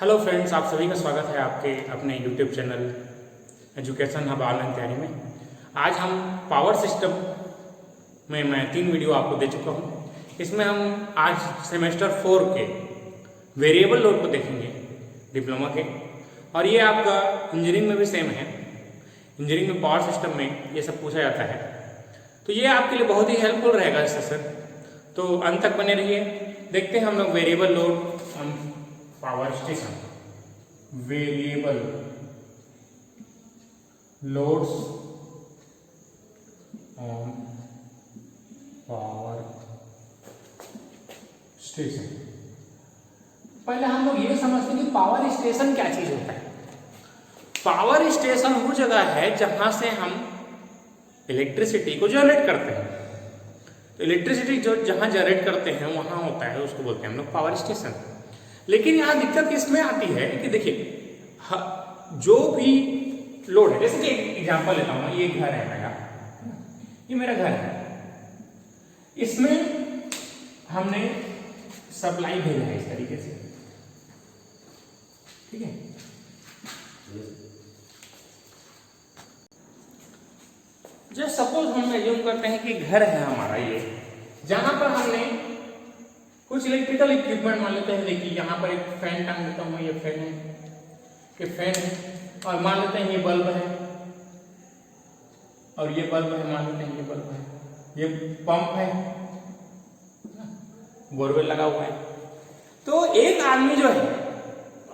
Hello friends, आप सभी का स्वागत है आपके अपने YouTube channel education hub online तैयारी में। आज हम पावर सिस्टम में मैं 3 वीडियो आपको दे चुका हूँ। इसमें हम आज सेमेस्टर 4 के वेरिएबल लोड को देखेंगे डिप्लोमा के, और ये आपका इंजीनियरिंग में भी सेम है। इंजीनियरिंग में पावर सिस्टम में ये सब पूछा जाता है, तो ये आपके लिए बहुत ही हेल्पफुल रहेगा इस सेशन। तो अंत तक बने रहिए। देखते हैं हम लोग variable load power station, variable loads on power station. पहले हम लोग ये समझते हैं कि पावर स्टेशन क्या चीज होता है। पावर स्टेशन वो जगह है जहां से हम इलेक्ट्रिसिटी को जनरेट करते हैं। तो इलेक्ट्रिसिटी जो जहां जनरेट करते हैं वहां होता है, उसको बोलते हैं हम लोग पावर स्टेशन। लेकिन यहाँ दिक्कत इसमें आती है कि देखिए जो भी लोड है, जैसे कि एक एग्जांपल लेता हूं, ये घर है मेरा, ये मेरा घर है, इसमें हमने सप्लाई भेजा है इस तरीके से, ठीक है। जो सपोज हम एज्यूम करते हैं कि घर है हमारा ये, जहां पर हमने कुछ इलेक्ट्रिकल इक्विपमेंट मान लेते हैं। देखिए यहाँ पर एक फैन टांग देता हूँ, ये फैन है, ये फैन है, और मान लेते हैं ये बल्ब है, और ये बल्ब है, मान लेते हैं ये बल्ब है, ये पंप है, बोरवेल लगा हुआ है। तो एक आदमी जो है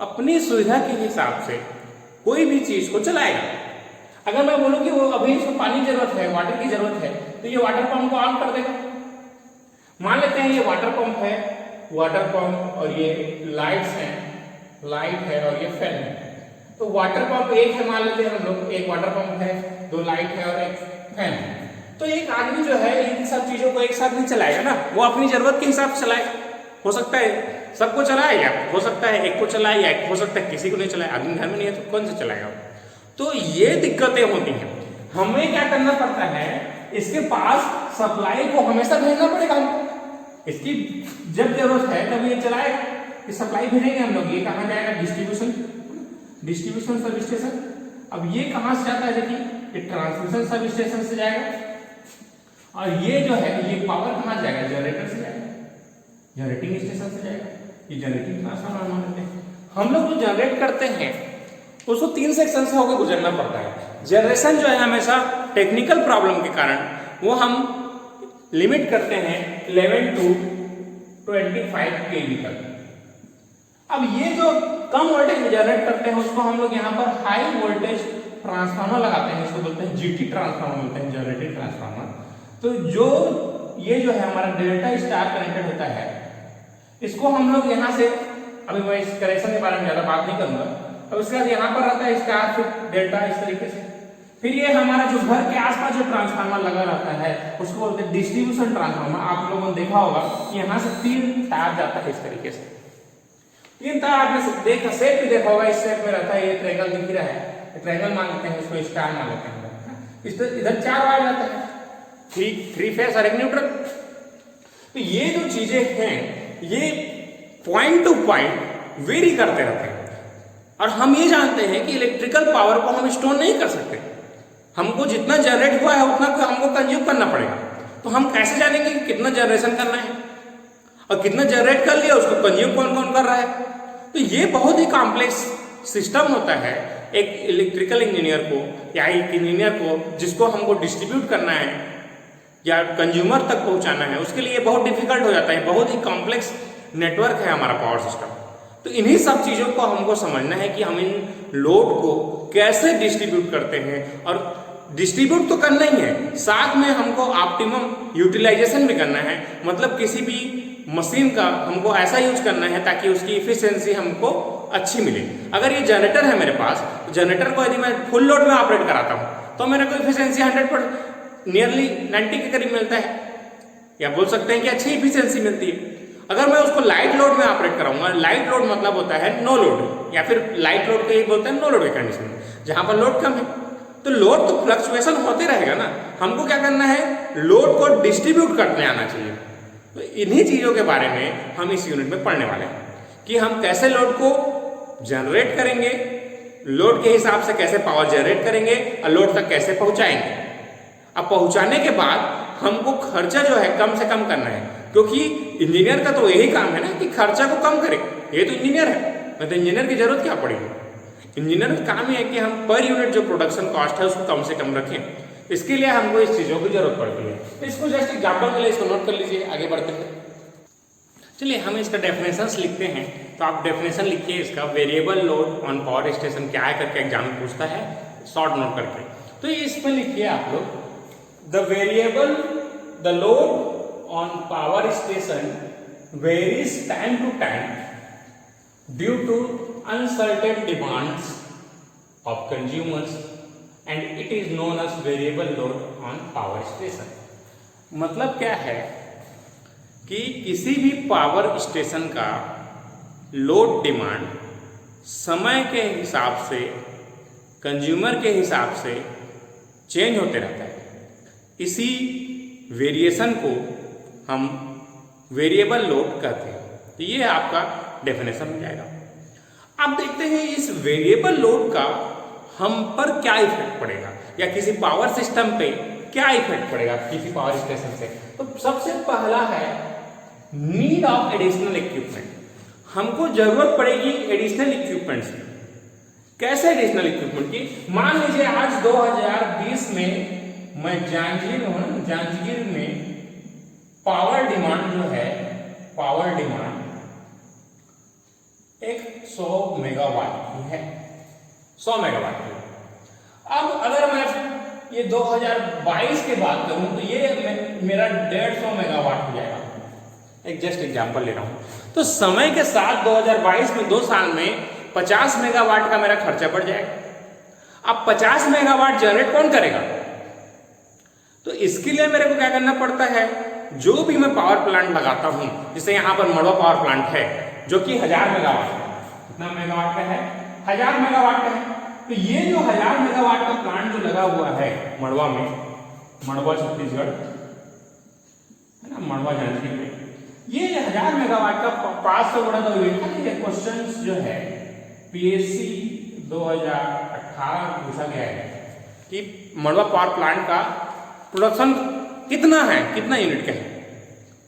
अपनी सुविधा के हिसाब से कोई भी चीज को चलाएगा। अगर मैं बोलूं कि वो अभी इसको पानी की जरूरत है, वाटर की जरूरत है, तो ये वाटर पंप को ऑन कर देगा। मान लेते हैं ये वाटर पंप है, वाटर पंप, और ये लाइट्स हैं, लाइट है, और ये फैन है। तो वाटर पंप एक है, मान लेते हैं हम लोग, एक वाटर पंप है, 2 लाइट है और एक फैन है। तो एक आदमी जो है इन सब चीजों को एक साथ नहीं चलाएगा ना, वो अपनी जरूरत के हिसाब से चलाएगा। हो सकता है सबको चलाए, या हो सकता है एक को चलाए, या हो सकता है किसी को नहीं चलाए। आदमी घर में नहीं है तो कौन सा चलाएगा। तो ये दिक्कतें होती हैं। हमें क्या करना पड़ता है, इसके पास सप्लाई को हमेशा भेजना पड़ेगा हमको। इसकी जब जरूरत है तब ये चलाएगा, ये सप्लाई भेजेंगे हम लोग। ये कहाँ जाएगा, डिस्ट्रीब्यूशन सब स्टेशन। अब ये कहाँ से जाता है, देखिए ये ट्रांसमिशन सब स्टेशन से जाएगा, और ये जो है ये पावर कहाँ जाएगा, जनरेटर से जाएगा, जनरेटिंग स्टेशन से जाएगा। ये जनरेटिंग ट्रांसफार्मर मान लेते हैं। हम लोग जो जनरेट करते हैं उसको 3 सेक्शन से होकर गुजरना पड़ता है। जनरेशन जो है हमेशा टेक्निकल प्रॉब्लम के कारण वो हम लिमिट करते हैं 11 to 25 kV तक। अब ये जो कम वोल्टेज जनरेट करते हैं उसको हम लोग यहाँ पर हाई वोल्टेज ट्रांसफार्मर लगाते हैं, इसको बोलते हैं जीटी ट्रांसफार्मर, बोलते हैं जनरेटिंग ट्रांसफार्मर। तो जो ये जो है हमारा डेल्टा स्टार कनेक्टेड होता है, इसको हम लोग यहाँ से, अभी मैं इस कनेक्शन के बारे में ज्यादा बात नहीं करूंगा। अब उसके बाद यहाँ पर रहता है स्टार, फिर डेल्टा, इस तरीके से। फिर ये हमारा जो घर के आसपास जो ट्रांसफार्मर लगा रहता है उसको बोलते हैं डिस्ट्रीब्यूशन ट्रांसफार्मर। आप लोगों ने देखा होगा कि यहाँ से 3 तार जाता है इस तरीके से। 3 तार आपने देखा, सेट भी देखा होगा, इस सेट में रहता है। ये ट्रायंगल दिख रहा है, ट्रायंगल मान लेते हैं, इसको स्टार मान लेते हैं। इधर 4 वायर जाता है, 3 फेस और 1 न्यूट्रल। तो ये जो चीजें हैं ये पॉइंट टू पॉइंट वेरी करते रहते हैं, और हम ये जानते हैं कि इलेक्ट्रिकल पावर को हम स्टोर नहीं कर सकते। हमको जितना जनरेट हुआ है उतना हमको कंज्यूम करना पड़ेगा। तो हम कैसे जानेंगे कि कितना जनरेशन करना है और कितना जनरेट कर लिया उसको कंज्यूम कौन कौन कर रहा है। तो ये बहुत ही कॉम्प्लेक्स सिस्टम होता है एक इलेक्ट्रिकल इंजीनियर को, या एक इंजीनियर को जिसको हमको डिस्ट्रीब्यूट करना है या कंज्यूमर तक पहुंचाना है, उसके लिए बहुत डिफिकल्ट हो जाता है। बहुत ही कॉम्प्लेक्स नेटवर्क है हमारा पावर सिस्टम। तो इन्हीं सब चीजों को हमको समझना है कि हम इन लोड को कैसे डिस्ट्रीब्यूट करते हैं, और डिस्ट्रीब्यूट तो करना ही है, साथ में हमको ऑप्टिमम यूटिलाइजेशन भी करना है। मतलब किसी भी मशीन का हमको ऐसा यूज करना है ताकि उसकी इफिशियंसी हमको अच्छी मिले। अगर ये जनरेटर है मेरे पास, जनरेटर को यदि मैं फुल लोड में ऑपरेट कराता हूँ तो मेरे को इफिशियंसी 100% नियरली 90 के करीब मिलता है, या बोल सकते हैं कि अच्छी इफिशियंसी मिलती है। अगर मैं उसको लाइट लोड में ऑपरेट कराऊंगा, लाइट लोड मतलब होता है नो लोड, या फिर लाइट लोड को ये बोलते हैं नो लोड की कंडीशन, जहां पर लोड कम है। तो लोड तो फ्लक्चुएशन होते रहेगा ना, हमको क्या करना है, लोड को डिस्ट्रीब्यूट करने आना चाहिए। तो इन्हीं चीजों के बारे में हम इस यूनिट में पढ़ने वाले हैं कि हम कैसे लोड को जनरेट करेंगे, लोड के हिसाब से कैसे पावर जनरेट करेंगे और लोड तक कैसे पहुंचाएंगे। अब पहुंचाने के बाद हमको खर्चा जो है कम से कम करना है, क्योंकि इंजीनियर का तो यही काम है ना कि खर्चा को कम करे। ये तो इंजीनियर है, मैं तो इंजीनियर की जरूरत क्या पड़ेगी। इंजीनियर का काम ही है कि हम पर यूनिट जो प्रोडक्शन कॉस्ट है उसको कम से कम रखें। इसके लिए हमको इस चीजों की जरूरत पड़ती है। इसको जस्ट एग्जाम्पल के लिए इसको नोट कर लीजिए, आगे बढ़ते हैं। चलिए हम इसका डेफिनेशंस लिखते हैं। तो आप डेफिनेशन लिखिए इसका, variable load on power station क्या है करके एग्जाम में पूछता है, शॉर्ट नोट करके। तो इसमें लिखिए आप लोग, the load on power station varies time to time due to uncertain demands of consumers and it is known as variable load on power station। मतलब क्या है कि किसी भी पावर स्टेशन का लोड डिमांड समय के हिसाब से, कंज्यूमर के हिसाब से चेंज होते रहता है। इसी वेरिएशन को हम वेरिएबल लोड कहते हैं। तो ये आपका डेफिनेशन हो जाएगा। अब देखते हैं इस वेरिएबल लोड का हम पर क्या इफेक्ट पड़ेगा, या किसी पावर सिस्टम पे क्या इफेक्ट पड़ेगा किसी पावर स्टेशन से। तो सबसे पहला है नीड ऑफ एडिशनल इक्विपमेंट। हमको जरूरत पड़ेगी एडिशनल इक्विपमेंट्स की। कैसे एडिशनल इक्विपमेंट की? मान लीजिए आज 2020 में मैं जांजगीर में पावर डिमांड जो है, पावर डिमांड एक 100 मेगावाट की है, 100 मेगावाट की। अब अगर मैं ये 2022 के बात करूं तो ये मेरा 150 मेगावाट हो जाएगा। एक जस्ट एग्जांपल ले रहा हूं। तो समय के साथ 2022 में 2 साल में 50 मेगावाट का मेरा खर्चा बढ़ जाएगा। अब 50 मेगावाट जनरेट कौन करेगा? तो इसके लिए मेरे को क्या करना पड़ता है, जो भी मैं पावर प्लांट लगाता हूं, जैसे यहां पर मड़वा पावर प्लांट है जो कि 1000 मेगावाट है। कितना मेगावाट का है? 1000 मेगावाट का है। तो ये जो 1000 मेगावाट का प्लांट जो लगा हुआ है मड़वा में, मड़वा छत्तीसगढ़ है ना, मड़वा जांजगीर में, ये 1000 मेगावाट का 500 गुणा 2 यूनिट। ये क्वेश्चन जो है पीएससी 2018 पूछा गया है कि मड़वा पावर प्लांट का प्रोडक्शन कितना है, कितना यूनिट का है।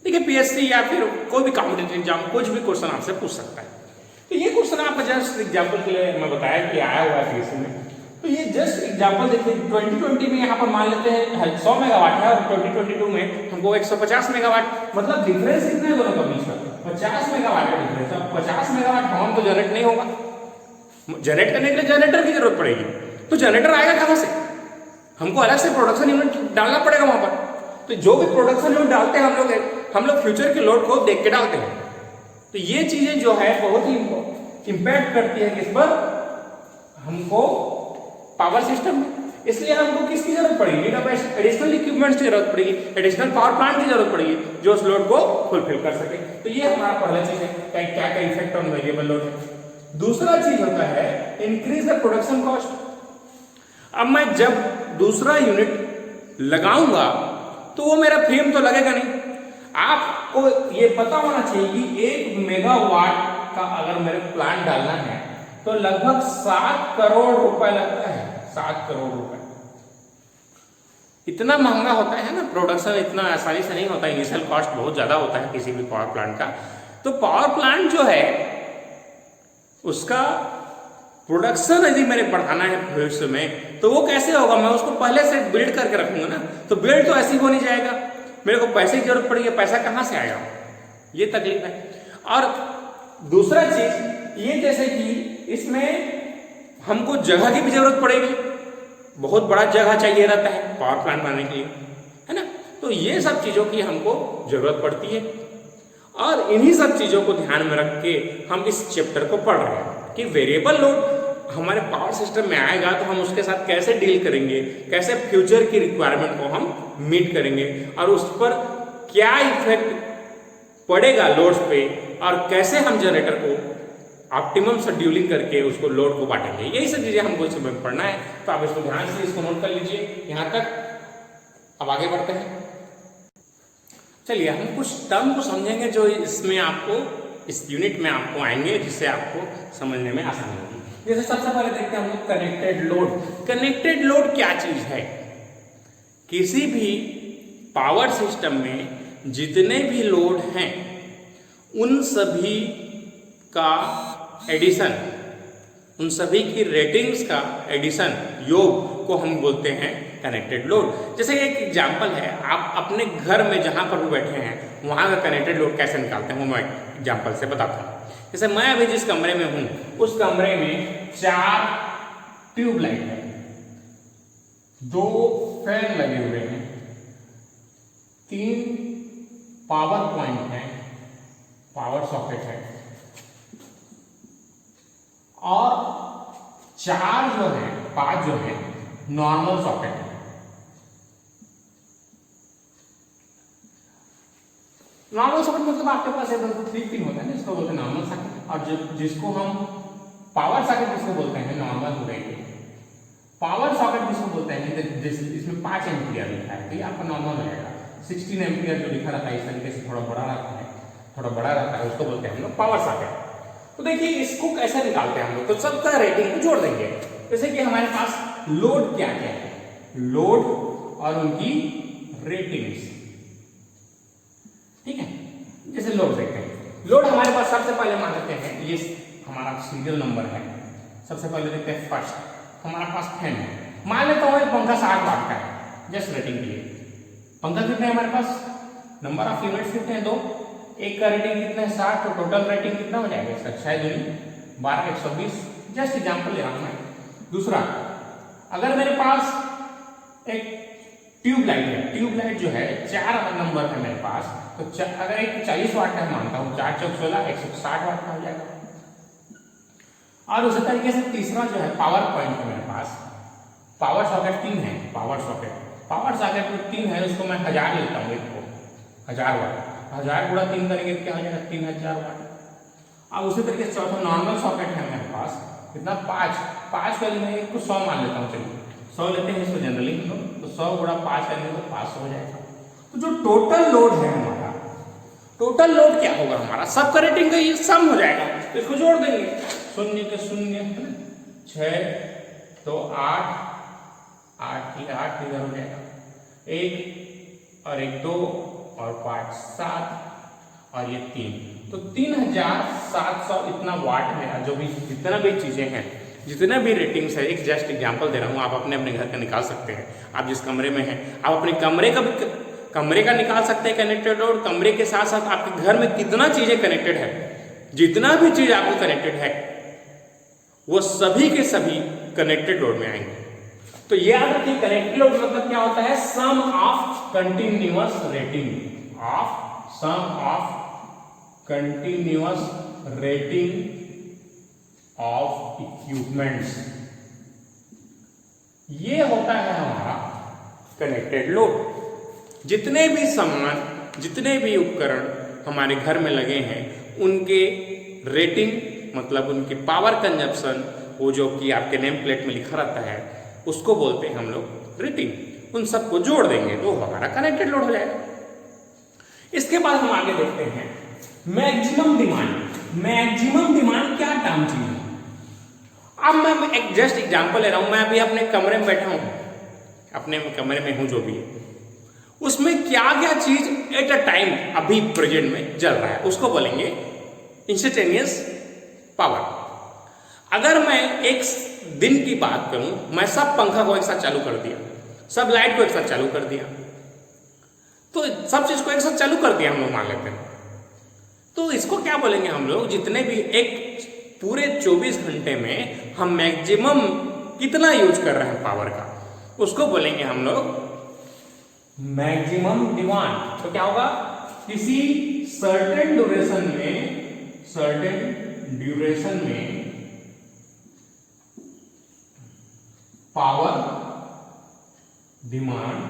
देखिए पीएससी या फिर कोई भी कॉम्पिटिटिव एग्जाम कुछ भी क्वेश्चन आपसे पूछ सकता है। तो ये क्वेश्चन आप जस्ट एग्जांपल के लिए मैं बताया कि आया हुआ है पीएससी में। तो ये जस्ट एग्जांपल देखिए 2020 में यहाँ पर मान लेते हैं 100 मेगावाट है और 2022 में हमको 150 मेगावाट, मतलब डिफरेंस कितना है दोनों का बीच में? 50 मेगावाट का डिफरेंस। अब 50 मेगावाट हम तो जनरेट नहीं होगा, जनरेट करने के लिए जनरेटर की जरूरत पड़ेगी। तो जनरेटर आएगा कहां से? हमको अलग से प्रोडक्शन यूनिट डालना पड़ेगा वहां पर। तो जो भी प्रोडक्शन यूनिट डालते हैं हम लोग फ्यूचर के लोड को देख के डालते हैं। तो ये चीजें जो है बहुत ही इंपैक्ट करती है किस पर? हमको पावर सिस्टम में। इसलिए हमको किसकी जरूरत पड़ेगी? एडिशनल इक्विपमेंट्स की जरूरत पड़ेगी, एडिशनल पावर प्लांट की जरूरत पड़ेगी जो उस लोड को फुलफिल कर सके। तो ये हमारा पहला चीज है क्या क्या इफेक्ट ऑन वेरिएबल लोड है। दूसरा चीज होता है इंक्रीज द प्रोडक्शन कॉस्ट। अब मैं जब दूसरा यूनिट लगाऊंगा तो वो मेरा फ्रेम तो लगेगा नहीं। आपको ये पता होना चाहिए कि 1 मेगावाट का अगर मेरे प्लांट डालना है तो लगभग 7 करोड़ रुपए लगता है। 7 करोड़ रुपए इतना महंगा होता है ना, प्रोडक्शन इतना आसानी से नहीं होता, इनिशियल कॉस्ट बहुत ज्यादा होता है किसी भी पावर प्लांट का। तो पावर प्लांट जो है उसका प्रोडक्शन यदि मैंने बढ़ाना है भविष्य में तो वो कैसे होगा? मैं उसको पहले से बिल्ड करके रखूंगा ना। तो बिल्ड तो ऐसे ही हो नहीं जाएगा, मेरे को पैसे की जरूरत पड़ेगी। पैसा कहां से आएगा? ये तकलीफ है। और दूसरा चीज ये, जैसे कि इसमें हमको जगह की भी जरूरत पड़ेगी, बहुत बड़ा जगह चाहिए रहता है पावर प्लांट बनाने के लिए, है ना। तो ये सब चीजों की हमको जरूरत पड़ती है और इन्हीं सब चीजों को ध्यान में रख के हम इस चैप्टर को पढ़ रहे हैं कि वेरिएबल लोड हमारे पावर सिस्टम में आएगा तो हम उसके साथ कैसे डील करेंगे, कैसे फ्यूचर की रिक्वायरमेंट को हम मीट करेंगे और उस पर क्या इफेक्ट पड़ेगा लोड्स पे और कैसे हम जनरेटर को ऑप्टिमम शेड्यूलिंग करके उसको लोड को बांटेंगे। यही सब चीजें हमको इसमें पढ़ना है। तो आप इसको ध्यान से इसको नोट कर लीजिए यहां तक। अब आगे बढ़ते हैं। चलिए हम कुछ टर्म को समझेंगे जो इसमें आपको इस यूनिट में आपको आएंगे, जिससे आपको समझने में आसानी होगी। जैसे सबसे पहले देखते हैं हम लोग कनेक्टेड लोड। कनेक्टेड लोड क्या चीज है? किसी भी पावर सिस्टम में जितने भी लोड हैं उन सभी का एडिशन, उन सभी की रेटिंग्स का एडिशन, योग को हम बोलते हैं कनेक्टेड लोड। जैसे एक एग्जांपल है, आप अपने घर में जहां पर भी बैठे हैं वहां का कनेक्टेड लोड कैसे निकालते हैं वो मैं एग्जांपल से बताता हूँ। जैसे मैं अभी जिस कमरे में हूं उस कमरे में 4 ट्यूबलाइट है, 2 फैन लगे हुए हैं, 3 पावर पॉइंट है, पावर सॉकेट है, और 4 जो है 5 जो है नॉर्मल सॉकेट है। नॉर्मल सॉकेट मतलब आपके पास एकदम 3 पिन होता है ना, इसको बोलते हैं नॉर्मल सॉकेट। और जिसको हम पावर सॉकेट जिसको बोलते हैं नॉर्मल हो गई, पावर सॉकेट जिसको बोलते हैं इसमें 5 एम्पियर लिखा है तो ये आपका नॉर्मल हो जाएगा। 16 एम्पियर जो लिखा रहता है इस तरीके से थोड़ा बड़ा रहता है, उसको बोलते हैं हम लोग पावर सॉकेट। तो देखिए इसको कैसे निकालते हैं हम लोग, तो सबका रेटिंग को जोड़ देंगे। जैसे कि हमारे पास लोड क्या क्या है, लोड और उनकी रेटिंग्स, ठीक है। जैसे लोड देखते हैं, लोड हमारे पास सबसे पहले मान लेते हैं ये हमारा सीरियल नंबर है। सबसे पहले देखते हैं फर्स्ट हमारा पास फैन है, मान लेता हूं पंखा 60 वाट का है, जस्ट रेटिंग के लिए। पंखा कितने हैं हमारे पास, नंबर ऑफ यूनिट्स कितने हैं 2, एक का रेटिंग कितना है 60, तो टोटल रेटिंग कितना हो जाएगा इसका 6 दूनी 12 120। जस्ट एग्जांपल ले रहा हूं मैं। दूसरा, अगर मेरे पास एक ट्यूबलाइट है, ट्यूबलाइट जो है 4 नंबर है मेरे पास, तो अगर एक 40 वाट का मानता हूं, 4 चौक 16 160 वाट का हो जाएगा। और उसी तरीके से तीसरा जो है पावर पॉइंट है मेरे पास, पावर सॉकेट 3 है, पावर सॉकेट में 3 है, उसको मैं 1000 लेता हूँ, इसको 1000 वाट, 1000 गुणा 3 करेंगे क्या हो जाएगा 3000 वाट। अब उसी तरीके से चौथा नॉर्मल सॉकेट है मेरे पास, कितना 5 का मैं इसको 100 मान लेता हूँ, चलिए 100 लेते हैं इसको जनरली हम लोग, तो 100 गुणा 5 करेंगे तो 500 हो जाएगा। तो जो टोटल लोड है हमारा, टोटल लोड क्या होगा हमारा, सब का रेटिंग का ये सम हो जाएगा, तो इसको जोड़ देंगे, 0 के 0 6 तो 8 8 इधर हो जाएगा, 1 और 1 2 और 5 7 और ये 3, तो 3700 इतना वाट में जो भी जितना भी चीजें हैं, जितना भी रेटिंग्स है, एक जस्ट एग्जांपल दे रहा हूँ, आप अपने घर का निकाल सकते हैं। आप जिस कमरे में हैं आप अपने कमरे का निकाल सकते हैं कनेक्टेड लोड। कमरे के साथ साथ आपके घर में कितना चीजें कनेक्टेड है, जितना भी चीज आपको कनेक्टेड है वो सभी के सभी कनेक्टेड लोड में आएंगे। तो याद रखिए कनेक्टेड लोड मतलब क्या होता है, sum of continuous rating of equipments, ये होता है हमारा कनेक्टेड लोड। जितने भी सामान, जितने भी उपकरण हमारे घर में लगे हैं उनके रेटिंग मतलब उनकी पावर कंजप्शन, वो जो कि आपके नेम प्लेट में लिखा रहता है उसको बोलते हैं हम लोग रेटिंग। उन सबको जोड़ देंगे तो हमारा कनेक्टेड लोड हो जाएगा। इसके बाद हम आगे देखते हैं मैक्सिमम डिमांड। मैक्सिमम डिमांड क्या टर्म चीज है। अब मैं एक जस्ट एग्जांपल ले रहा हूं, मैं अभी अपने कमरे में बैठा हूं, अपने कमरे में हूं जो भी है, उसमें क्या क्या चीज एट अ टाइम अभी प्रेजेंट में चल रहा है उसको बोलेंगे इंस्टेंटेनियस पावर। अगर मैं एक दिन की बात करूं, मैं सब पंखा को एक साथ चालू कर दिया, सब लाइट को एक साथ चालू कर दिया, तो सब चीज को एक साथ चालू कर दिया हम लोग मान लेते हैं, तो इसको क्या बोलेंगे हम लोग, जितने भी एक पूरे 24 घंटे में हम मैक्सिमम कितना यूज कर रहे हैं पावर का, उसको बोलेंगे हम लोग मैक्सिमम डिमांड। तो क्या होगा, किसी सर्टेन ड्यूरेशन में power demand,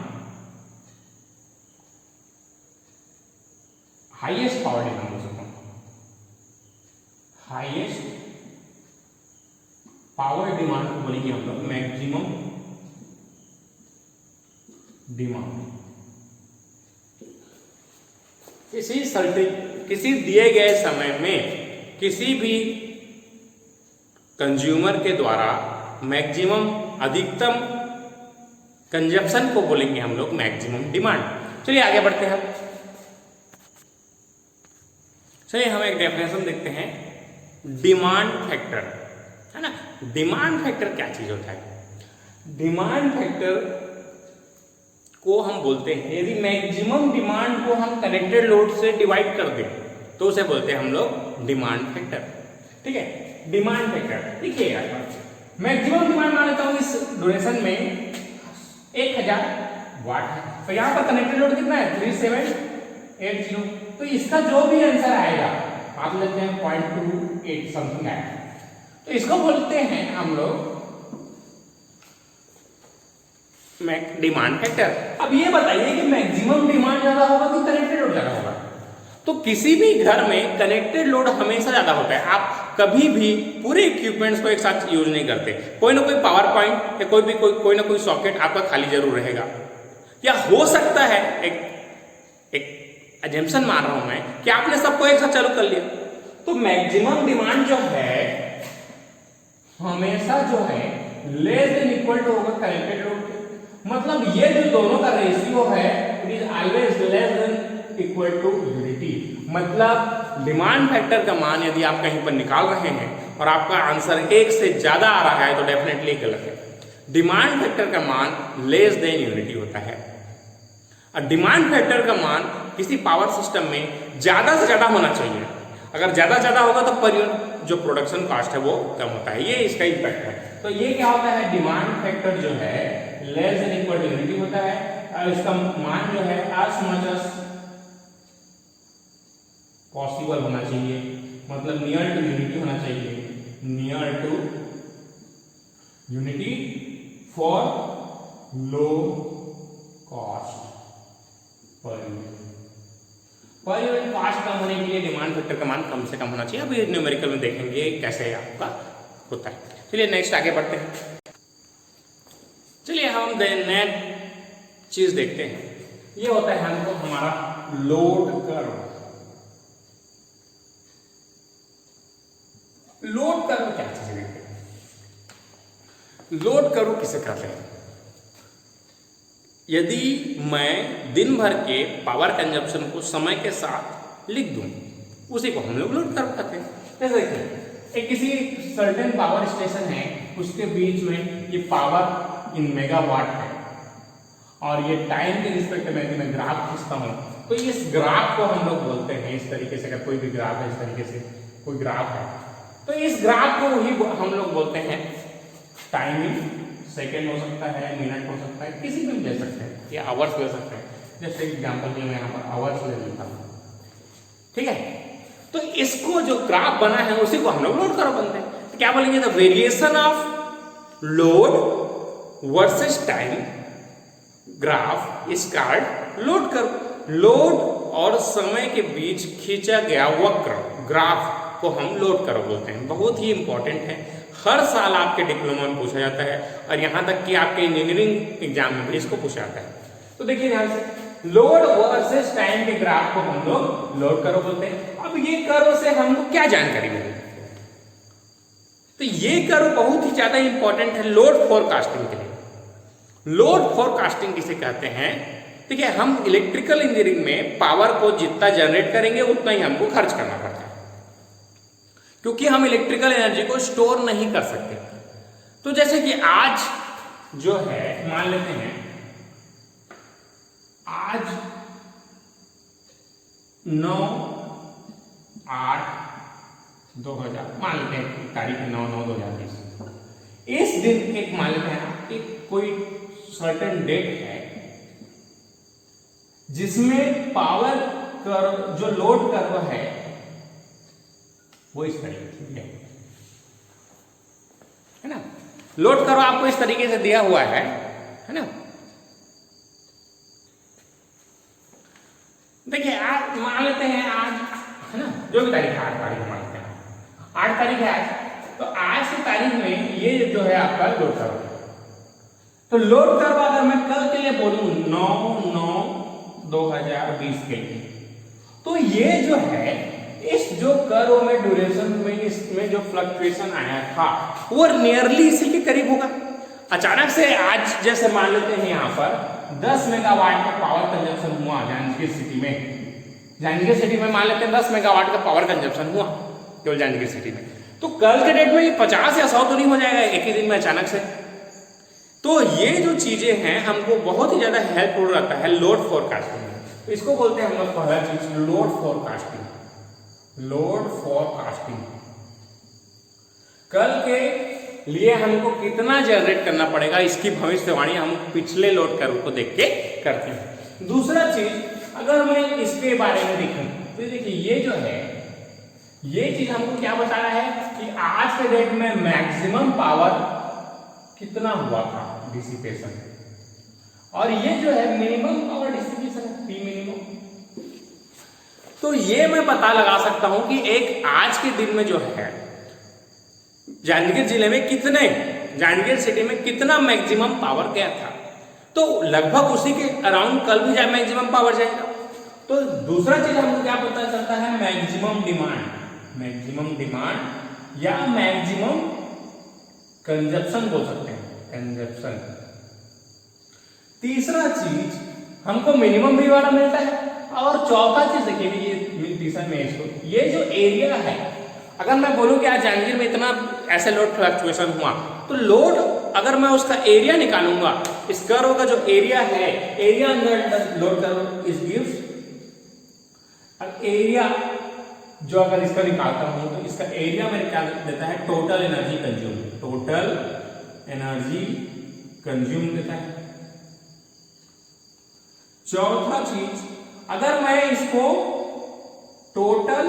highest power demand हो सकता है, हाईएस्ट पावर डिमांड को बोलेंगे हम लोग मैक्सिमम डिमांड। किसी किसी दिए गए समय में किसी भी कंज्यूमर के द्वारा मैक्सिमम अधिकतम कंजप्शन को बोलेंगे हम लोग मैक्सिमम डिमांड। चलिए आगे बढ़ते हैं। चलिए हम एक डेफिनेशन देखते हैं, डिमांड फैक्टर, है ना। डिमांड फैक्टर क्या चीज होता है? डिमांड फैक्टर को हम बोलते हैं, यदि मैक्सिमम डिमांड को हम कनेक्टेड लोड से डिवाइड कर दें तो उसे बोलते हैं हम लोग डिमांड फैक्टर। ठीक है, डिमांड फैक्टर देखिए, मैक्सिमम डिमांड मान लेता हूं इस ड्यूरेशन में 1000 वाट है, तो यहां पर कनेक्टेड लोड कितना है 3780, तो इसका जो भी आंसर आएगा आप लेते हैं 0.28 समथिंग आएगा, तो इसको बोलते हैं हम लोग डिमांड फैक्टर। अब ये बताइए कि मैक्सिमम डिमांड ज्यादा होगा कि कनेक्टेड लोड ज्यादा होगा? तो किसी भी घर में कनेक्टेड लोड हमेशा ज्यादा होता है। आप कभी भी पूरे इक्विपमेंट्स को एक साथ यूज नहीं करते, कोई ना कोई पावर पॉइंट या कोई ना कोई सॉकेट आपका खाली जरूर रहेगा। या हो सकता है एक एजम्पशन मान रहा हूं मैं कि आपने सबको एक साथ चालू कर लिया, तो मैक्सिमम डिमांड जो है हमेशा जो है लेस देन इक्वल टू होगा कनेक्टेड लोड के। मतलब ये जो दोनों का रेशियो है it is always less than equal to unity. मतलब डिमांड फैक्टर का मान यदि आप कहीं पर निकाल रहे हैं और आपका आंसर 1 से ज्यादा आ रहा है तो डेफिनेटली गलत है। डिमांड फैक्टर का मान लेस देन यूनिटी होता है। और डिमांड फैक्टर का मान किसी पावर सिस्टम में ज्यादा से ज्यादा होना चाहिए। अगर ज्यादा होगा तो पर यूनिट जो प्रोडक्शन कॉस्ट है वो कम होता है, ये इसका इम्पैक्ट है। तो ये क्या होता है, डिमांड फैक्टर जो है less than equal to unity होता है और इसका मान जो है एज मच एज पॉसिबल होना चाहिए, मतलब नियर टू यूनिटी होना चाहिए, near to unity for low cost per unit cost कम होने के लिए डिमांड फैक्टर का मान कम से कम होना चाहिए। अब ये न्यूमेरिकल में देखेंगे कैसे आपका होता है। चलिए नेक्स्ट आगे बढ़ते हैं। चलिए हम नेक्स्ट चीज देखते हैं, ये होता है हमको हमारा लोड कर्व। लोड कर्व क्या चीज देखते हैं? लोड कर्व किसे कहते हैं? यदि मैं दिन भर के पावर कंजप्शन को समय के साथ लिख दूं, उसी को हम लोग लोड कर्व कहते हैं। जैसे देखिए एक किसी सर्टेन पावर स्टेशन है, उसके बीच में ये पावर इन मेगावाट है और ये टाइम के रिस्पेक्ट में मैं ग्राफ खींचता हूं, तो इस ग्राफ को हम लोग बोलते हैं इस तरीके से। अगर कोई भी ग्राफ है, इस तरीके से कोई ग्राफ है, तो इस ग्राफ को ही हम लोग बोलते हैं टाइमिंग। सेकेंड हो सकता है, मिनट हो सकता है, किसी भी ले सकते हैं, या आवर्स ले सकते हैं। जैसे एग्जांपल के लिए मैं यहाँ पर आवर्स ले लेता हूँ, ठीक है। तो इसको जो ग्राफ बना है उसी को हम लोग लोड कर्व बोलते हैं। तो क्या बोलेंगे, the variation of load versus time graph is called load curve. Load और समय के बीच खींचा गया वक्र ग्राफ को हम लोड कर्व बोलते हैं। बहुत ही इंपॉर्टेंट है, हर साल आपके डिप्लोमा में पूछा जाता है और यहां तक कि आपके इंजीनियरिंग एग्जाम में भी इसको पूछा जाता है। तो देखिए ध्यान से, लोड वर्सेस टाइम के ग्राफ को हम लोग लोड कर्व बोलते हैं। अब ये कर्व से हमको क्या जानकारी मिली? तो ये कर्व बहुत ही ज्यादा इंपॉर्टेंट है लोड फोरकास्टिंग के लिए। लोड फोरकास्टिंग किसे कहते हैं? ठीक है, हम इलेक्ट्रिकल इंजीनियरिंग में पावर को जितना जनरेट करेंगे उतना ही हमको खर्च करना पड़ता है, क्योंकि हम इलेक्ट्रिकल एनर्जी को स्टोर नहीं कर सकते। तो जैसे कि आज जो है मान लेते हैं, आज 9/8/2000 मान लेते हैं, तारीख 9/9/2020। इस दिन एक मान लेते हैं एक कोई सर्टेन डेट है जिसमें पावर कर्व जो लोड कर्व है वो इस तरीके से है ना। लोड कर्व आपको इस तरीके से दिया हुआ है ना। देखिए आज मान लेते हैं, आज है ना, जो भी तारीख है 8 तारीख मान लेते हैं, 8 तारीख है आज। तो आज की तारीख में ये जो है आपका लोड कर्व है। तो लोड कर्व अगर मैं कल के लिए बोलूं 9/9/2020 के लिए, तो ये जो है इस जो कर्व में ड्यूरेशन में इसमें जो फ्लक्चुएशन आया था वो नियरली इसी के करीब होगा। अचानक से आज जैसे मान लेते हैं यहाँ पर 10 मेगावाट का पावर कंजप्शन हुआ जांजगीर सिटी में, जांजगीर सिटी में मान लेते हैं 10 मेगावाट का पावर कंजप्शन हुआ केवल जांजगीर सिटी में, तो कल के डेट में ये 50 या 100 तो नहीं हो जाएगा एक ही दिन में अचानक से। तो ये जो चीजें हैं हमको बहुत ही ज्यादा हेल्पफुल रहता है लोड फोरकास्टिंग में। तो इसको बोलते हैं हम लोग पहला चीज लोड फोरकास्टिंग। लोड फोरकास्टिंग कल के लिए हमको कितना जनरेट करना पड़ेगा इसकी भविष्यवाणी हम पिछले लोड कर्व को देख के करते हैं। दूसरा चीज अगर मैं इसके बारे में देखूं तो देखिए ये जो है ये चीज हमको क्या बता रहा है कि आज के डेट में मैक्सिमम पावर कितना हुआ था डिसिपेशन, और ये जो है मिनिमम पावर डिसिपेशन है पी मिनिमम। तो ये मैं पता लगा सकता हूं कि एक आज के दिन में जो है जांजगीर जिले में कितने, जांजगीर सिटी में कितना मैक्सिमम पावर गया था, तो लगभग उसी के अराउंड कल भी मैक्सिमम पावर जाएगा। तो दूसरा चीज हमको क्या पता चलता है मैक्सिमम डिमांड, मैक्सिमम डिमांड या मैक्सिमम कंजप्शन बोल सकते हैं, कंजप्शन। तीसरा चीज हमको मिनिमम भी वाला मिलता है, और चौथा चीज देखिए ये तीसरा में इसको ये जो एरिया है, अगर मैं बोलूं कि आज जांजगीर में इतना ऐसे लोड फ्लक्चुएशन हुआ तो लोड अगर मैं उसका एरिया निकालूंगा, इस कर्व का जो एरिया है, area under load curve is gives, area जो अगर इसका निकालता हूं तो इसका एरिया मेरे क्या देता है total energy consume, total energy consume देता है। चौथा चीज अगर मैं इसको टोटल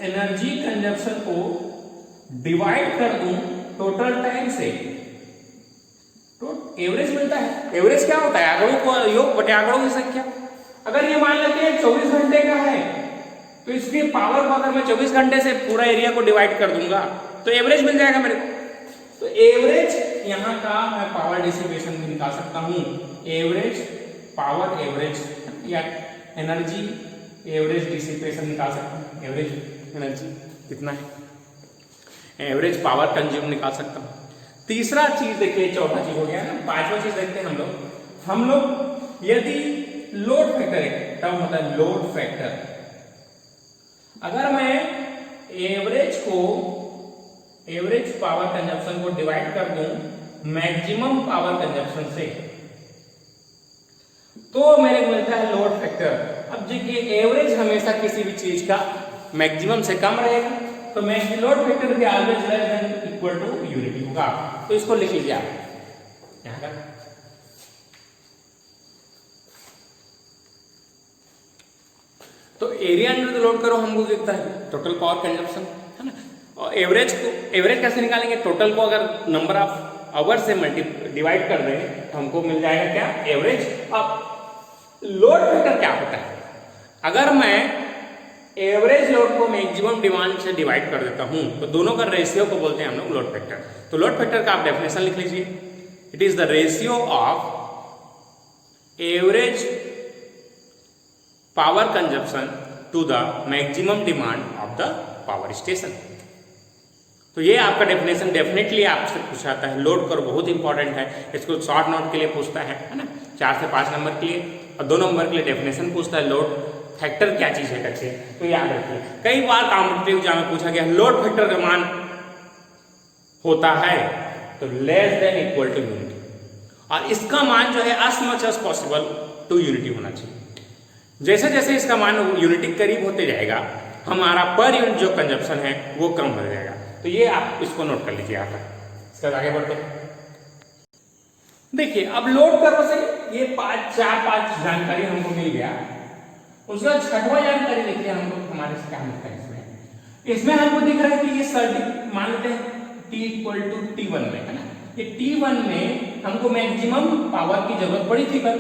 एनर्जी कंजप्शन को डिवाइड कर दूं टोटल टाइम से तो एवरेज मिलता है। एवरेज क्या होता है आंकड़ों को योग बटे आंकड़ों की संख्या। अगर ये मान लेते हैं 24 घंटे का है तो इसकी पावर को अगर मैं 24 घंटे से पूरा एरिया को डिवाइड कर दूंगा तो एवरेज मिल जाएगा मेरे को। तो एवरेज यहाँ का मैं पावर डिसिपेशन भी निकाल सकता हूँ, एवरेज पावर, एवरेज या एनर्जी एवरेज डिसिपेशन निकाल सकता हूँ, एवरेज एनर्जी कितना है, एवरेज पावर कंज्यूम निकाल सकता हूँ। तीसरा चीज देखिए, चौथा चीज हो गया ना, पांचवा चीज देखते हैं हम लोग यदि लोड फैक्टर, एक टर्म होता है लोड फैक्टर, अगर मैं एवरेज पावर कंजप्शन को डिवाइड कर दूं मैक्सिमम पावर कंजप्शन से तो मेरे को मिलता है लोड फैक्टर। अब देखिए एवरेज हमेशा किसी भी चीज का मैक्सिमम से कम रहेगा, तो मैं लोड फैक्टर भी always less than equal to unity होगा। तो इसको लिख लीजिए आप यहां का। तो एरिया अंडर लोड करो हमको दिखता है टोटल पावर कंजप्शन, है ना। और एवरेज कैसे निकालेंगे, टोटल को अगर नंबर ऑफ आवर से डिवाइड कर दें तो हमको मिल जाएगा क्या, एवरेज। अब लोड फैक्टर क्या होता है, अगर मैं एवरेज लोड को मैक्सिमम डिमांड से डिवाइड कर देता हूं तो दोनों का रेशियो को बोलते हैं हम लोग लोड फैक्टर। तो लोड फैक्टर का आप डेफिनेशन लिख लीजिए, it is the ratio of average power consumption to the maximum demand of the power station. तो ये आपका डेफिनेशन डेफिनेटली आपसे पूछाता है। लोड कर्व बहुत इंपॉर्टेंट है, इसको शॉर्ट नोट के लिए पूछता है ना, 4 से 5 नंबर के लिए, और 2 नंबर के लिए डेफिनेशन पूछता है लोड फैक्टर क्या चीज है बच्चे, तो याद रखिए। कई बार कॉम्पिटिटिव एग्जाम में पूछा गया लोड फैक्टर का मान होता है तो less than equal to unity, और इसका मान जो है as much as possible to unity होना चाहिए। जैसे जैसे इसका मान यूनिटी करीब होते जाएगा हमारा पर यूनिट जो कंजप्शन है वो कम हो जाएगा। तो ये आप इसको नोट कर लीजिए यहाँ पर। इसका आगे बढ़ते हैं, देखिए अब लोड कर्व से ये 4-5 जानकारी हमको मिल गया। उसका छठवां जानकारी देखिए हमको हमारे से क्या मिलता है इसमें हमको दिख रहा है कि ये सर्किट मान लेते हैं T इक्वल टू T1 में, है ना। ये T1 में हमको मैक्सिमम पावर की जरूरत पड़ी थी कल,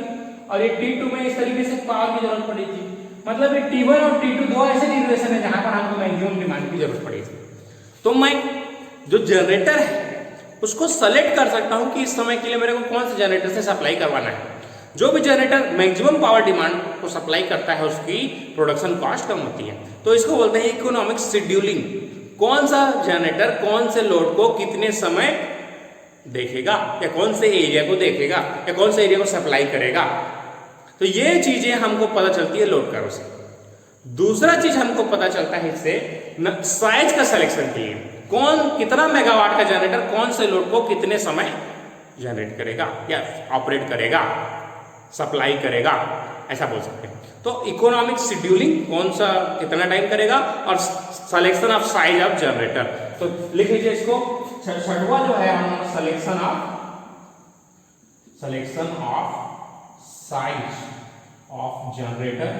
और ये T2 में इस तरीके से पावर की जरूरत पड़ी थी। मतलब ये T1 और T2 दो ऐसे ड्यूरेशन है जहां पर हमको मैक्सिमम डिमांड की जरूरत पड़ी थी। तो मैं जो जनरेटर है उसको सेलेक्ट कर सकता हूं कि इस समय के लिए मेरे को कौन से जनरेटर से सप्लाई करवाना है। जो भी जनरेटर मैक्सिमम पावर डिमांड को सप्लाई करता है उसकी प्रोडक्शन कॉस्ट कम होती है। तो इसको बोलते हैं इकोनॉमिक शेड्यूलिंग। कौन सा जनरेटर कौन से लोड को कितने समय देखेगा या कौन से एरिया को देखेगा या कौन से एरिया को सप्लाई करेगा, तो ये चीजें हमको पता चलती है लोड कर्व से। दूसरा चीज हमको पता चलता है इससे साइज का सिलेक्शन के लिए, कौन कितना मेगावाट का जनरेटर कौन से लोड को कितने समय जनरेट करेगा या ऑपरेट करेगा, सप्लाई करेगा, ऐसा बोल सकते हैं। तो इकोनॉमिक शेड्यूलिंग कौन सा कितना टाइम करेगा और selection of size of generator. तो लिख लीजिए इसको, छठवां जो है हमारा selection of size of generator.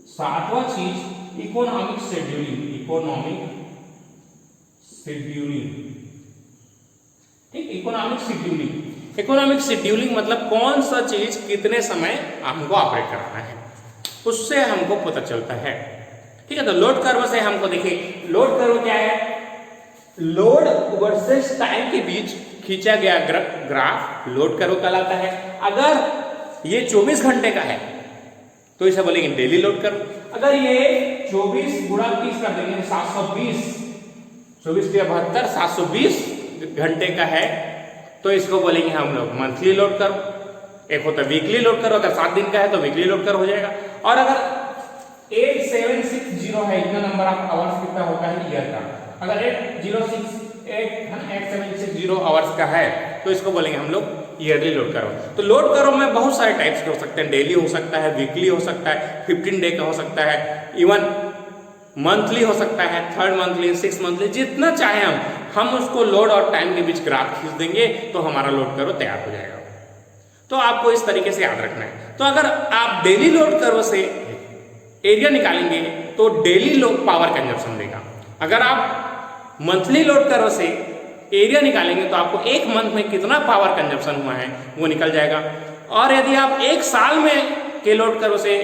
सातवां चीज इकोनॉमिक शेड्यूलिंग, ठीक, इकोनॉमिक शेड्यूलिंग मतलब कौन सा चीज कितने समय हमको ऑपरेट कराना है, उससे हमको पता चलता है। ठीक है, तो लोड कर्व से हमको देखिए, लोड कर्व क्या है, लोड वर्सेस टाइम के बीच खींचा गया ग्राफ लोड कर्व कहलाता है। अगर ये 24 घंटे का है तो इसे बोलेंगे डेली लोड कर्व। अगर ये 24 गुणा 30 कर देंगे 720, 24 के 72, 720 घंटे का है तो इसको बोलेंगे हम लोग मंथली लोड कर्व। एक होता है वीकली लोड कर्व, अगर 7 दिन का है तो वीकली लोड कर्व हो जाएगा। और अगर 8760 है, इतना नंबर ऑफ आवर्स कितना होता है ईयर का, अगर 8760 आवर्स का है तो इसको बोलेंगे हम लोग ईयरली लोड कर्व। तो लोड कर्व में बहुत सारे टाइप्स के हो सकते हैं, डेली हो सकता है, वीकली हो सकता है, 15 डे का हो सकता है, इवन मंथली हो सकता है, 3rd मंथली, 6 मंथली, जितना चाहे हम उसको लोड और टाइम के बीच ग्राफ खींच देंगे तो हमारा लोड कर्व तैयार हो जाएगा। तो आपको इस तरीके से याद रखना है। तो अगर आप डेली लोड कर्व से एरिया निकालेंगे तो डेली लोड पावर कंजप्शन देगा। अगर आप मंथली लोड कर्व से एरिया निकालेंगे तो आपको एक मंथ में कितना पावर कंजप्शन हुआ है वो निकल जाएगा। और यदि आप एक साल में के लोड कर्व से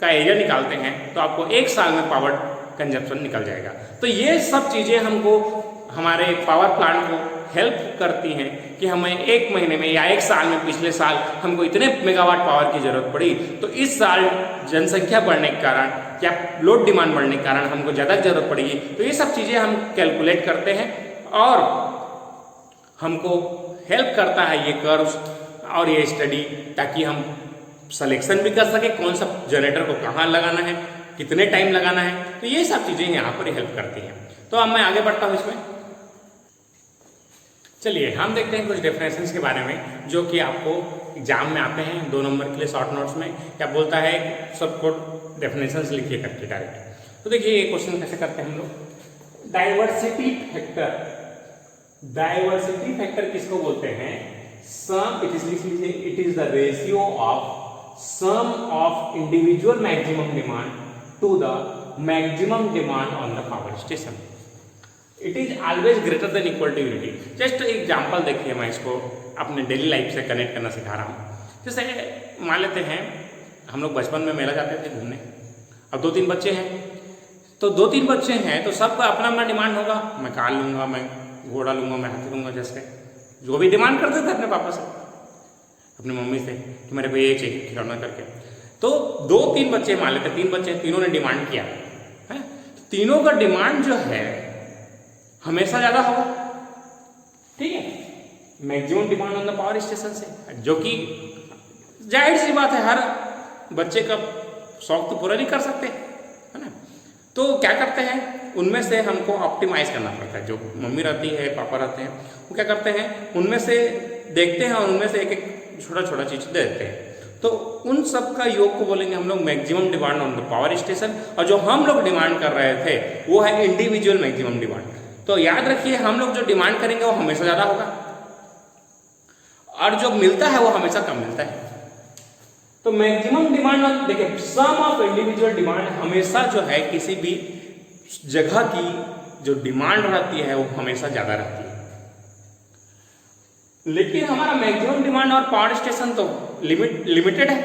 का एरिया निकालते हैं तो आपको एक साल में पावर कंजप्शन निकल जाएगा। तो ये सब चीजें हमको हमारे पावर प्लांट को हेल्प करती हैं कि हमें एक महीने में या एक साल में, पिछले साल हमको इतने मेगावाट पावर की जरूरत पड़ी तो इस साल जनसंख्या बढ़ने के कारण या लोड डिमांड बढ़ने के कारण हमको ज़्यादा जरूरत पड़ेगी। तो ये सब चीज़ें हम कैलकुलेट करते हैं और हमको हेल्प करता है ये कर्व्स और ये स्टडी, ताकि हम सिलेक्शन भी कर सके कौन सा जनरेटर को कहाँ लगाना है, कितने टाइम लगाना है। तो ये सब चीज़ें यहाँ पर हेल्प करती हैं। तो अब मैं आगे बढ़ता हूँ इसमें। चलिए हम देखते हैं कुछ डेफिनेशंस के बारे में जो कि आपको एग्जाम में आते हैं 2 नंबर के लिए शॉर्ट नोट्स में। क्या बोलता है, सबको डेफिनेशंस लिखिए करके डायरेक्ट। तो देखिए ये क्वेश्चन कैसे करते हैं हम लोग। डाइवर्सिटी फैक्टर किसको बोलते हैं? Sum, it is the ratio of sum of individual maximum demand to the maximum demand on the power station. It is always greater than equal to unity. Just example देखिए, मैं इसको अपने daily life से connect करना सिखा रहा हूँ। जैसे मान लेते हैं हम लोग बचपन में मेला जाते थे घूमने। अब 2-3 बच्चे हैं, तो 2-3 बच्चे हैं तो सबका अपना अपना डिमांड होगा। मैं कार लूंगा, मैं घोड़ा लूंगा, मैं हाथी लूंगा, जैसे जो भी डिमांड करते थे अपने पापा से, अपनी मम्मी से कि मेरे को ये चाहिए खिलौना करके। तो 2-3 बच्चे मान लेते, 3 बच्चे, तीनों ने डिमांड किया है। तीनों का डिमांड जो है हमेशा ज्यादा होगा, ठीक है, maximum demand on the power station से, जो कि जाहिर सी बात है, हर बच्चे का शौक तो पूरा नहीं कर सकते, है ना। तो क्या करते हैं, उनमें से हमको ऑप्टिमाइज करना पड़ता है। जो मम्मी रहती है, पापा रहते हैं, वो क्या करते हैं, उनमें से देखते हैं और उनमें से एक एक छोटा छोटा चीज दे देते हैं। तो उन सब का योग को बोलेंगे हम लोग maximum demand on the power station. और जो हम लोग डिमांड कर रहे थे वो है इंडिविजुअल मैक्सिमम डिमांड। तो याद रखिए, हम लोग जो डिमांड करेंगे वो हमेशा ज्यादा होगा और जो मिलता है वो हमेशा कम मिलता है। तो मैक्सिमम डिमांड, देखिए सम ऑफ इंडिविजुअल डिमांड, हमेशा जो है किसी भी जगह की जो डिमांड रहती है वो हमेशा ज्यादा रहती है। लेकिन हमारा मैक्सिमम डिमांड और पावर स्टेशन तो लिमिटेड है,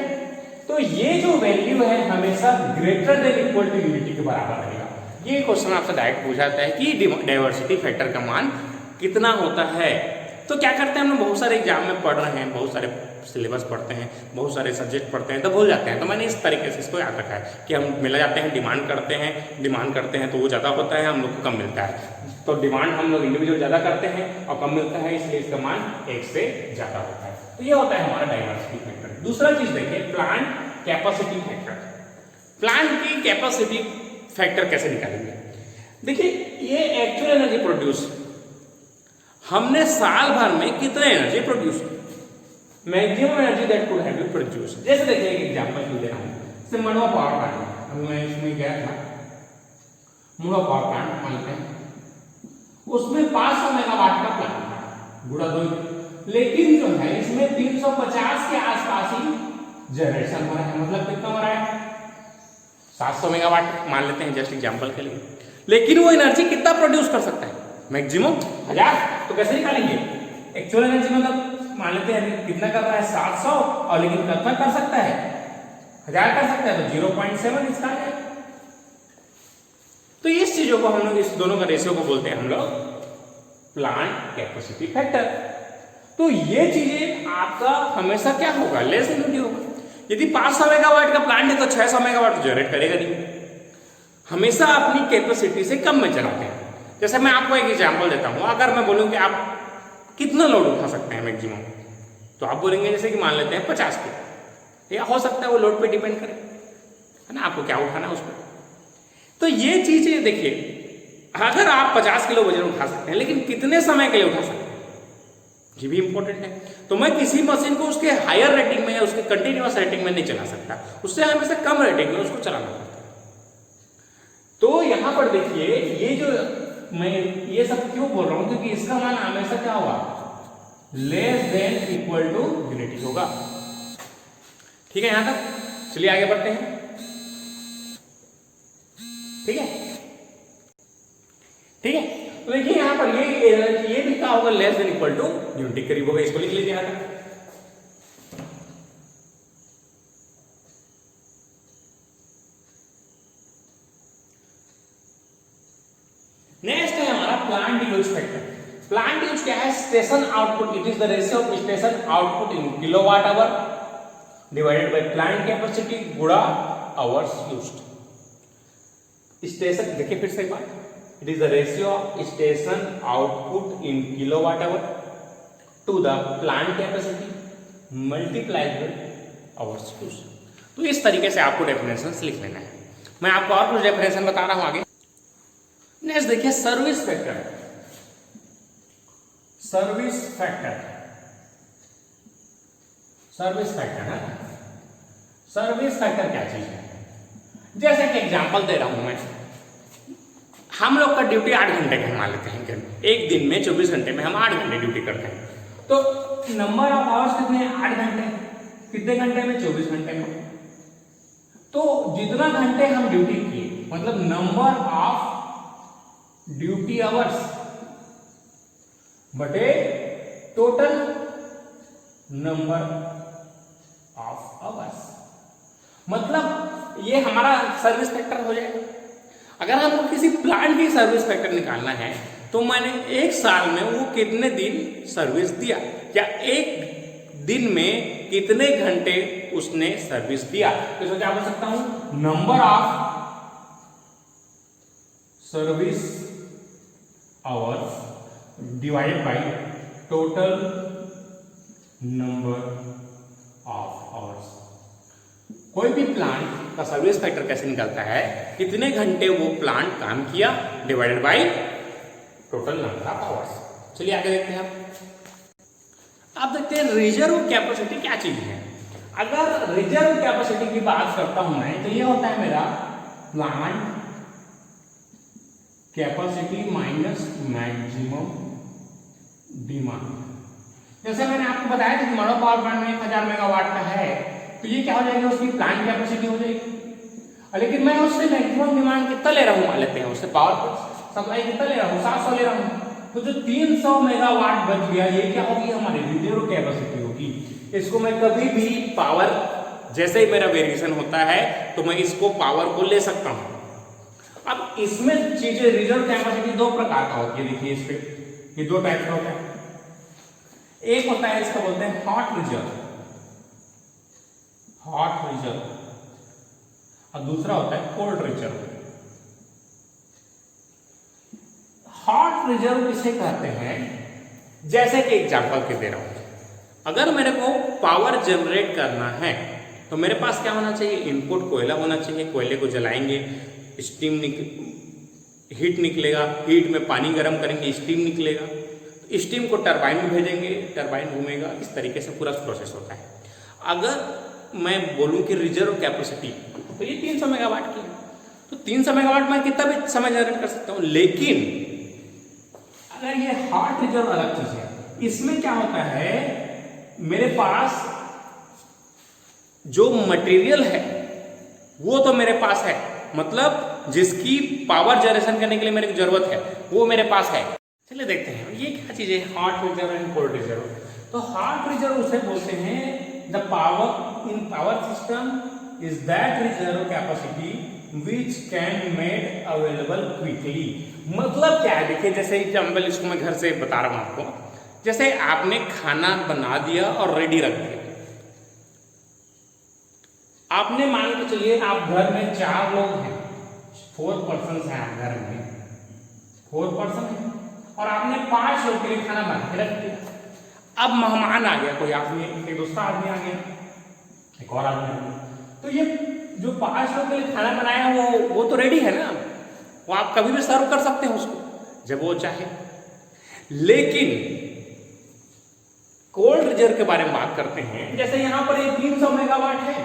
तो ये जो वैल्यू है हमेशा greater than equal to unity के बराबर रहेगा। ये क्वेश्चन आपसे डायरेक्ट पूछा जाता है कि डाइवर्सिटी फैक्टर का मान कितना होता है तो क्या करते हैं हम लोग बहुत सारे एग्जाम में पढ़ रहे हैं, बहुत सारे सिलेबस पढ़ते हैं, बहुत सारे सब्जेक्ट पढ़ते हैं तो भूल जाते हैं। तो मैंने इस तरीके से इसको याद रखा है कि हम मिला जाते हैं, डिमांड करते हैं तो वो ज़्यादा होता है, हम लोग को कम मिलता है। तो डिमांड हम लोग इंडिविजुअल ज़्यादा करते हैं और कम मिलता है, इसलिए इसका मान 1 से ज़्यादा होता है। तो ये होता है हमारा डाइवर्सिटी फैक्टर। दूसरा चीज देखिए प्लांट कैपेसिटी फैक्टर। प्लांट की कैपेसिटी फैक्टर कैसे निकालेंगे? देखिए ये एक्चुअल एनर्जी प्रोड्यूस, हमने साल भर में कितना energy produce, maximum energy that could have been produce. जैसे देखिए एक एग्जांपल दे रहा हूं, जैसे मड़वा पावर प्लांट, अभी मैं इसमें गया था मड़वा पावर प्लांट मानते हैं, उसमें 500 मेगावाट का प्लांट था गुड़ा 2, लेकिन जो है इसमें 350 के आसपास ही जनरेशन हो रहा है। मतलब कितना हो रहा है? 700 मेगावाट मान लेते हैं जस्ट एग्जांपल के लिए। लेकिन वो एनर्जी कितना प्रोड्यूस कर सकता है? मैक्सिमम 1000। तो कैसे निकालेंगे? एक्चुअल एनर्जी मतलब मान लेते हैं कितना कर रहा है 700, और लेकिन कितना कर सकता है 1000 कर सकता है, तो 0.7 इसका है। तो इस चीजों को हम लोग, इस दोनों का रेशियो को बोलते हैं हम लोग प्लांट कैपेसिटी फैक्टर। तो ये चीजें आपका हमेशा क्या होगा? लेस यूनिटी होगा। यदि 500 मेगावाट का प्लांट है तो 600 मेगावाट जनरेट करेगा नहीं, हमेशा अपनी कैपेसिटी से कम में चलाते हैं। जैसे मैं आपको एक एग्जांपल देता हूं, अगर मैं बोलूं कि आप कितना लोड उठा सकते हैं मैक्सिमम, तो आप बोलेंगे जैसे कि मान लेते हैं 50 किलो, या हो सकता है वो लोड पे डिपेंड करे, है ना, आपको क्या उठाना है उस पर। तो ये चीजें देखिए, अगर आप 50 किलो वजन उठा सकते हैं, लेकिन कितने समय के लिए उठा सकते हैं ये भी इंपॉर्टेंट है। तो मैं किसी मशीन को उसके हायर रेटिंग में या उसके कंटिन्यूअस रेटिंग में नहीं चला सकता, उससे हमेशा कम रेटिंग में उसको चलाना पड़ता है। तो यहां पर देखिए ये जो मैं ये सब क्यों बोल रहा हूं, क्योंकि इसका मान हमेशा क्या होगा? Less than equal to unity होगा। ठीक है, यहां तक चलिए आगे बढ़ते हैं। ठीक है, ठीक है। तो देखिए यहां पर ये भी क्या होगा? Less than equal to unity करीब होगा। इसको लिख लीजिए यहां तक। नेक्स्ट है हमारा plant use factor. Plant use क्या है? Station output, it is the ratio of station output in kilowatt hour divided by plant capacity गुणा आवर्स यूज्ड। स्टेशन देखिए फिर से एक बार, it is the ratio of station output in kilowatt hour to the plant capacity multiplied by hours used। तो इस तरीके से आपको डेफिनेशंस लिख लेना है। मैं आपको और कुछ डेफिनेशन बता रहा हूं आगे। नेक्स्ट देखिए service factor. Service factor, service factor है। सर्विस फैक्टर क्या चीज है? जैसे कि एग्जांपल दे रहा हूं मैं, हम लोग का ड्यूटी 8 घंटे का मान लेते हैं, एक दिन में 24 घंटे में हम 8 घंटे ड्यूटी करते हैं। तो नंबर ऑफ आवर्स कितने हैं? 8 घंटे। कितने घंटे में? 24 घंटे में। तो जितना घंटे हम ड्यूटी किए, मतलब नंबर ऑफ ड्यूटी आवर्स बटे टोटल नंबर ऑफ आवर्स, मतलब ये हमारा सर्विस फैक्टर हो जाएगा। अगर हमको किसी प्लांट की सर्विस फैक्टर निकालना है तो मैंने एक साल में वो कितने दिन सर्विस दिया, या एक दिन में कितने घंटे उसने सर्विस दिया। तो इसको क्या बोल सकता हूं? Number of service hours divided by total number of hours. कोई भी प्लांट का सर्विस फैक्टर कैसे निकलता है? कितने घंटे वो प्लांट काम किया divided by total number of hours. चलिए आगे देखते हैं। आप देखते हैं रिजर्व कैपेसिटी क्या चीज है। अगर रिजर्व कैपेसिटी की बात करता हूं मैं, तो ये होता है मेरा plant capacity minus maximum demand. जैसे मैंने आपको बताया था कि मड़वा पावर प्लांट में 1000 मेगावाट का है, तो ये क्या हो जाएगी? उसकी प्लांट कैपेसिटी हो जाएगी। लेकिन मैं उससे मैक्सिमम डिमांड कितना ले रहा हूं? मान लेते हैं उससे पावर सप्लाई कितना ले रहा हूं? 700 ले रहा हूं। तो जो 300 मेगावाट बच गया, ये क्या होगी? हमारी रिजर्व कैपेसिटी होगी। इसको मैं कभी भी पावर, जैसे ही मेरा वेरिएशन होता है तो मैं इसको पावर को ले सकता हूं। अब इसमें चीजें रिजर्व कैपेसिटी दो प्रकार का होती है। देखिए इस पे ये दो टाइप का होता है। एक होता है इसको बोलते हैं हॉट रिजर्व, हॉट रिजर्व, और दूसरा होता है कोल्ड रिजर्व। हॉट रिजर्व किसे कहते हैं, जैसे कि एग्जांपल के दे रहा हूं, अगर मेरे को पावर जनरेट करना है तो मेरे पास क्या होना चाहिए, इनपुट कोयला होना चाहिए। कोयले को जलाएंगे, स्टीम हीट निकलेगा, हीट में पानी गर्म करेंगे, स्टीम निकलेगा, स्टीम को टरबाइन में भेजेंगे, टरबाइन घूमेगा, इस तरीके से पूरा प्रोसेस होता है। अगर मैं बोलूं कि रिजर्व कैपेसिटी तो ये 300 मेगावाट की है, तो 300 मेगावाट मैं कितना भी समय जनरेट कर सकता हूं। लेकिन अगर ये हॉट रिजर्व अलग चीज है, इसमें क्या होता है, मेरे पास जो मटेरियल है वो तो मेरे पास है, मतलब जिसकी पावर जनरेशन करने के लिए मेरे को जरूरत है वो मेरे पास है। चलिए देखते हैं ये क्या चीज है, hot reserve and cold reserve. तो हॉट रिजर्व उसे बोलते हैं the power in power system is that reserve capacity which can made available quickly. मतलब क्या है, देखिए जैसे एग्जाम्पल इसको मैं घर से बता रहा हूं आपको, जैसे आपने खाना बना दिया और रेडी रख दिया, आपने मान के चलिए आप घर में 4 लोग हैं, 4 पर्सन हैं आप घर में, 4 पर्सन हैं, और आपने 5 लोग के लिए खाना बना के रख दिया। अब मेहमान आ गया, कोई आदमी, एक दूसरा आदमी आ गया, एक और आदमी आ गया, तो ये जो 5 लोग के लिए खाना बनाया वो तो रेडी है ना, वो आप कभी भी सर्व कर सकते हैं उसको जब वो चाहे। लेकिन कोल्ड रिजर्व के बारे में बात करते हैं, जैसे यहां पर ये 300 मेगावाट है,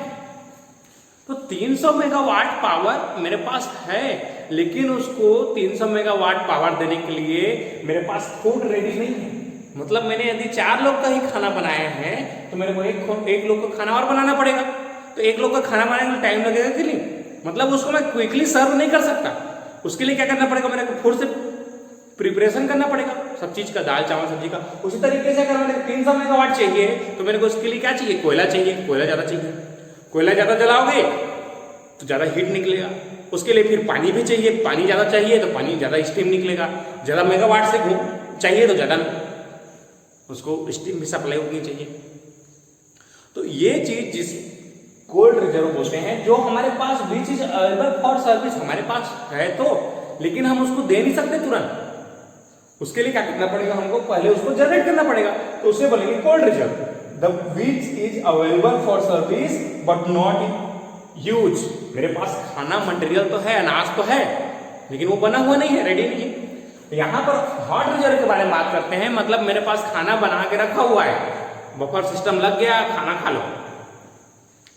तो 300 मेगावाट पावर मेरे पास है, लेकिन उसको 300 मेगावाट पावर देने के लिए मेरे पास फूड रेडी नहीं है। मतलब मैंने यदि 4 लोग का ही खाना बनाया है तो मेरे को एक लोग का खाना और बनाना पड़ेगा, तो 1 लोग का खाना बनाने में टाइम लगेगा कि नहीं, मतलब उसको मैं क्विकली सर्व नहीं कर सकता। उसके लिए क्या करना पड़ेगा, मेरे को फूड से प्रिपरेशन करना पड़ेगा सब चीज का, दाल चावल सब्जी का। उसी तरीके से अगर मेरे 300 मेगावाट चाहिए तो मेरे को उसके लिए क्या चाहिए, कोयला चाहिए, कोयला ज्यादा चाहिए, कोयला ज्यादा जलाओगे तो ज्यादा हीट निकलेगा, उसके लिए फिर पानी भी चाहिए, पानी ज्यादा चाहिए तो पानी ज्यादा स्टीम निकलेगा, ज्यादा मेगावाट से चाहिए तो ज्यादा उसको स्टीम भी सप्लाई होनी चाहिए। तो ये चीज जिस कोल्ड रिजर्व बोलते हैं, जो हमारे पास which is available for service, हमारे पास है तो, लेकिन हम उसको दे नहीं सकते तुरंत, उसके लिए क्या करना पड़ेगा, हमको पहले उसको जनरेट करना पड़ेगा, तो उसे बोलेंगे cold reserve. The which is available for service but not use, मेरे पास खाना मटेरियल तो है, अनाज तो है, लेकिन वो बना हुआ नहीं है, रेडी नहीं है। तो यहाँ पर हॉट रिजर्व के बारे में बात करते हैं, मतलब मेरे पास खाना बना के रखा हुआ है, बफर सिस्टम लग गया, खाना खा लो,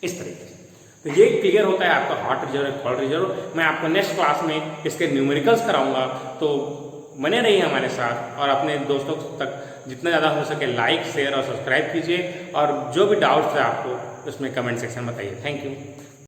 इस तरीके से। तो ये क्लियर होता है आपका हॉट रिजर्व, कोल्ड रिजर्व। मैं आपको नेक्स्ट क्लास में इसके न्यूमेरिकल्स कराऊंगा, तो बने रहिए हमारे साथ, और अपने दोस्तों तक जितना ज़्यादा हो सके लाइक, शेयर और सब्सक्राइब कीजिए, और जो भी डाउट्स है आपको उसमें कमेंट सेक्शन में बताइए। Thank you.